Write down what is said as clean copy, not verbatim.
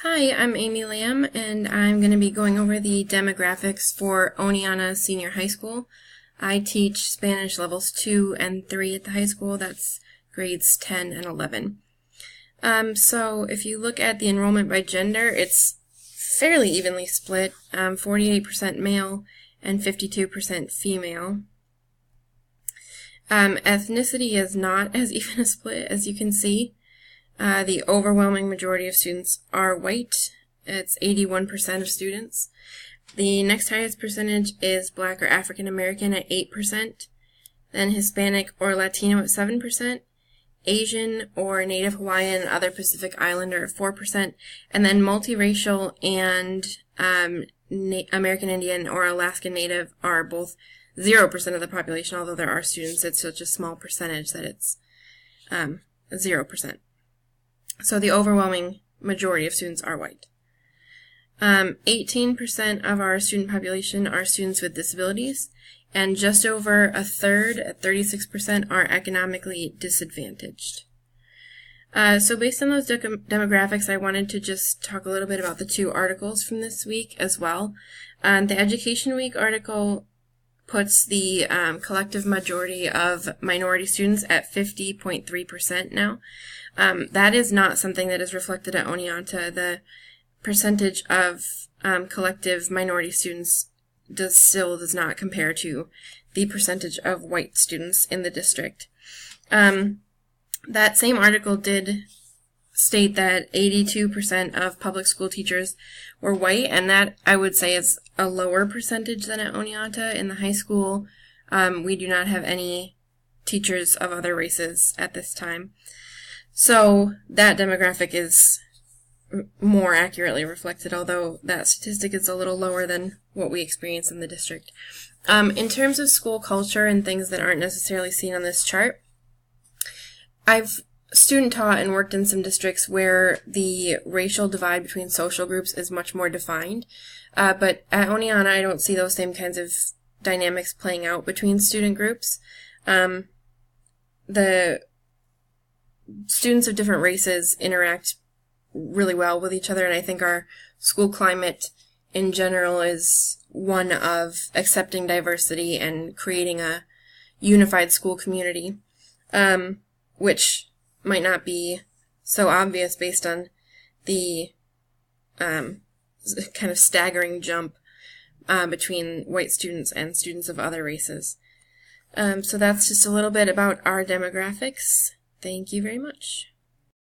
Hi, I'm Amy Lamb, and I'm going to be going over the demographics for Oneonta Senior High School. I teach Spanish levels 2 and 3 at the high school. That's grades 10 and 11. So if you look at the enrollment by gender, it's fairly evenly split, 48% male and 52% female. Ethnicity is not as even a split as you can see. The overwhelming majority of students are white. It's 81% of students. The next highest percentage is Black or African American at 8%, then Hispanic or Latino at 7%, Asian or Native Hawaiian and other Pacific Islander at 4%, and then multiracial and American Indian or Alaskan Native are both 0% of the population, although there are students. It's such a small percentage that it's 0%. So the overwhelming majority of students are white. 18% of our student population are students with disabilities, and just over a third, at 36%, are economically disadvantaged. So based on those demographics, I wanted to just talk a little bit about the two articles from this week as well. The Education Week article puts the collective majority of minority students at 50.3% now. That is not something that is reflected at Oneonta. The percentage of collective minority students still does not compare to the percentage of white students in the district. That same article did state that 82% of public school teachers were white, and that I would say is a lower percentage than at Oneonta. In the high school, we do not have any teachers of other races at this time. So that demographic is more accurately reflected, although that statistic is a little lower than what we experience in the district. In terms of school culture and things that aren't necessarily seen on this chart, I've student taught and worked in some districts where the racial divide between social groups is much more defined. But at Oneonta, I don't see those same kinds of dynamics playing out between student groups. The students of different races interact really well with each other, and I think our school climate in general is one of accepting diversity and creating a unified school community, which might not be so obvious based on the kind of staggering jump between white students and students of other races. So that's just a little bit about our demographics. Thank you very much.